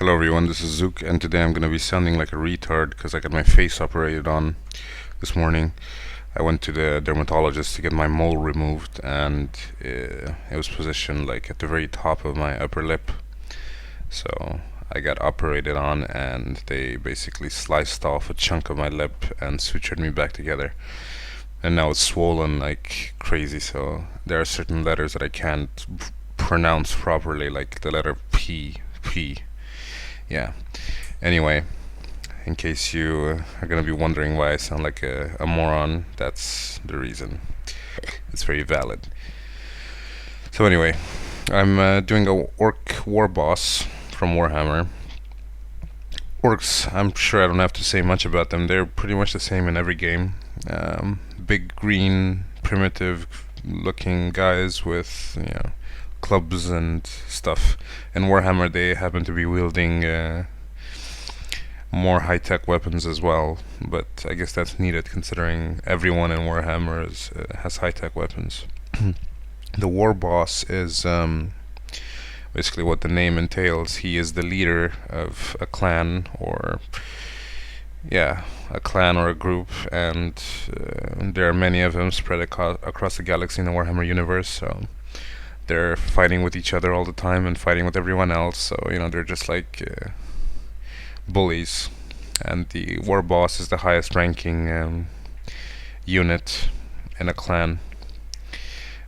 Hello everyone, this is Zooc, and today I'm gonna be sounding like a retard because I got my face operated on this morning. I went to the dermatologist to get my mole removed, and it was positioned like at the very top of my upper lip. So I got operated on, and they basically sliced off a chunk of my lip and sutured me back together. And now it's swollen like crazy, so there are certain letters that I can't pronounce properly, like the letter P. Yeah. Anyway, in case you are gonna be wondering why I sound like a moron, that's the reason. It's very valid. So anyway, I'm doing a Ork Warboss from Warhammer. Orcs, I'm sure I don't have to say much about them. They're pretty much the same in every game. Big green, primitive-looking guys with clubs and stuff. In Warhammer, they happen to be wielding more high-tech weapons as well, but I guess that's needed considering everyone in Warhammer has high-tech weapons. The war boss is basically what the name entails. He is the leader of a clan, or a clan or a group, and there are many of them spread across the galaxy in the Warhammer universe. So they're fighting with each other all the time and fighting with everyone else. So they're just like bullies. And the war boss is the highest ranking unit in a clan.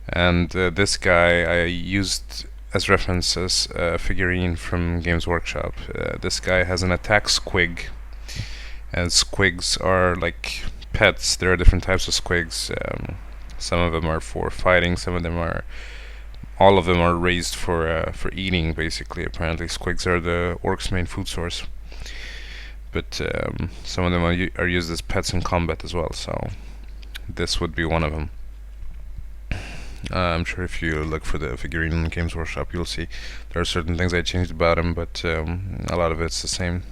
And this guy I used as references a figurine from Games Workshop. This guy has an attack squig, and squigs are like pets. There are different types of squigs. Some of them are for fighting, all of them are raised for eating, basically. Apparently squigs are the orcs' main food source, but some of them are used as pets in combat as well, so this would be one of them. I'm sure if you look for the figurine in Games Workshop, you'll see there are certain things I changed about him, but a lot of it's the same.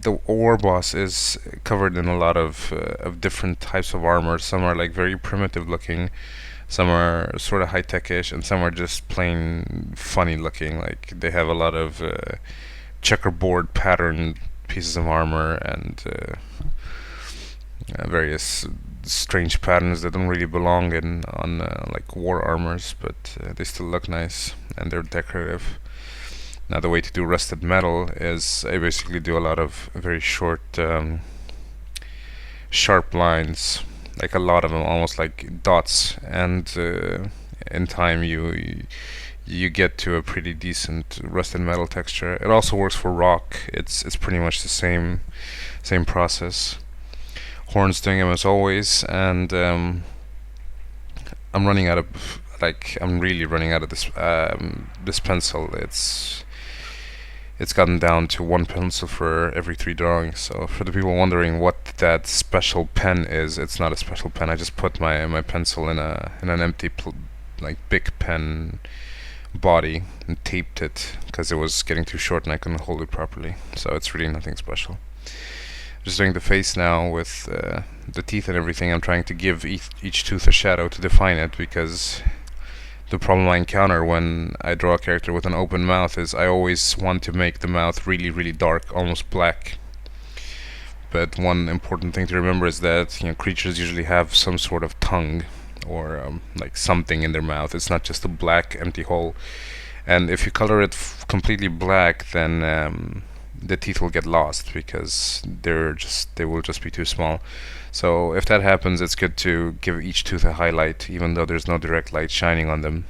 The war boss is covered in a lot of different types of armor. Some are like very primitive looking, some are sort of high-tech-ish, and some are just plain funny looking. Like they have a lot of checkerboard patterned pieces of armor and various strange patterns that don't really belong on like war armors, but they still look nice and they're decorative. Now the way to do rusted metal is I basically do a lot of very short sharp lines, like a lot of them, almost like dots, and in time you get to a pretty decent rusted metal texture. It also works for rock. It's pretty much the same process. Horn's doing them as always, and I'm running out of I'm really running out of this pencil. It's gotten down to one pencil for every 3 drawings. So for the people wondering what that special pen is, it's not a special pen. I just put my pencil in an empty Bic pen body and taped it because it was getting too short and I couldn't hold it properly. So it's really nothing special. Just doing the face now with the teeth and everything. I'm trying to give each tooth a shadow to define it, because the problem I encounter when I draw a character with an open mouth is I always want to make the mouth really, really dark, almost black. But one important thing to remember is that creatures usually have some sort of tongue or like something in their mouth. It's not just a black empty hole. And if you color it completely black, then the teeth will get lost because they will just be too small. So if that happens, it's good to give each tooth a highlight, even though there's no direct light shining on them,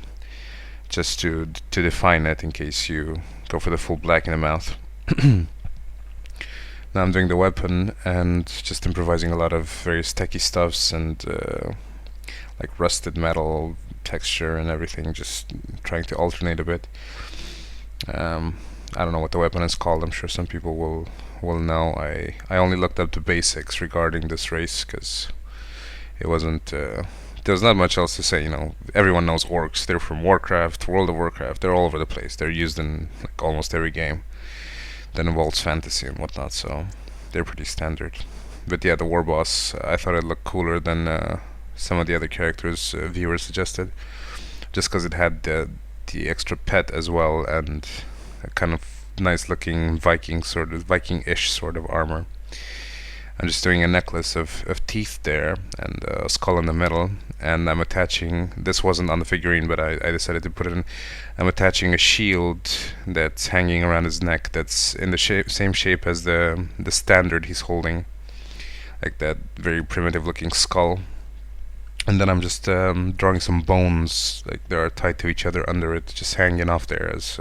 just to define it in case you go for the full black in the mouth. Now I'm doing the weapon and just improvising a lot of various techie stuffs and like rusted metal texture and everything, just trying to alternate a bit. I don't know what the weapon is called. I'm sure some people will know. I only looked up the basics regarding this race because it wasn't there's not much else to say. Everyone knows orcs. They're from Warcraft, World of Warcraft. They're all over the place. They're used in like almost every game that involves fantasy and whatnot, so they're pretty standard. But yeah, the war boss, I thought it looked cooler than some of the other characters viewers suggested. just because it had the extra pet as well, and a kind of nice looking Viking-ish sort of armor. I'm just doing a necklace of teeth there and a skull in the middle, and I'm attaching, this wasn't on the figurine, but I decided to put it in. I'm attaching a shield that's hanging around his neck that's in the same shape as the standard he's holding, like that very primitive looking skull. And then I'm just drawing some bones, like they are tied to each other under it, just hanging off there as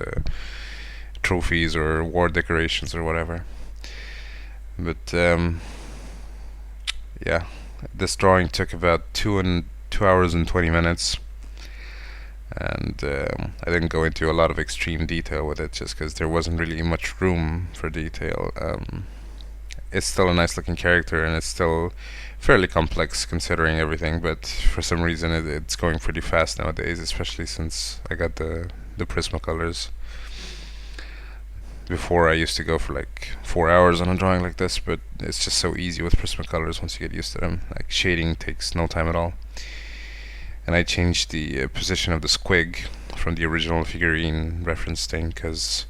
trophies or war decorations or whatever. But yeah, this drawing took about 2 hours and 20 minutes, and I didn't go into a lot of extreme detail with it just because there wasn't really much room for detail. It's still a nice looking character, and it's still fairly complex considering everything, but for some reason it's going pretty fast nowadays, especially since I got the Prismacolors. Before I used to go for like 4 hours on a drawing like this, but it's just so easy with Prismacolors once you get used to them. Like shading takes no time at all. And I changed the position of the squig from the original figurine reference thing because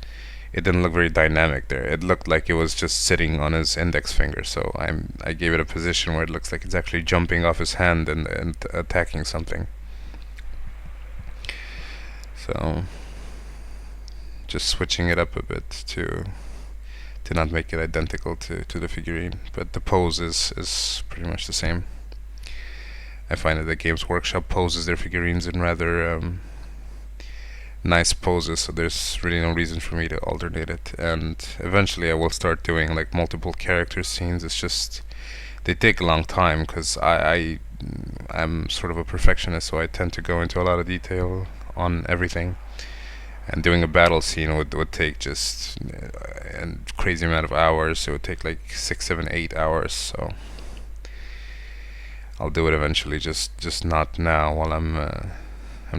it didn't look very dynamic there. It looked like it was just sitting on his index finger, so I gave it a position where it looks like it's actually jumping off his hand and attacking something. So just switching it up a bit to not make it identical to the figurine, but the pose is pretty much the same. I find that the Games Workshop poses their figurines in rather nice poses, so there's really no reason for me to alternate it. And eventually I will start doing like multiple character scenes. It's just they take a long time because I'm sort of a perfectionist, so I tend to go into a lot of detail on everything. And doing a battle scene would take just a crazy amount of hours. It would take like 6, 7, 8 hours. So I'll do it eventually, just not now while I'm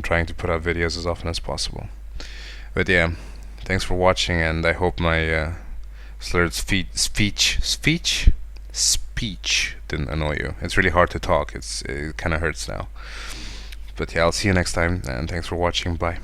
trying to put out videos as often as possible. But yeah, thanks for watching, and I hope my slurred speech didn't annoy you. It's really hard to talk. It kind of hurts now. But yeah, I'll see you next time, and thanks for watching. Bye.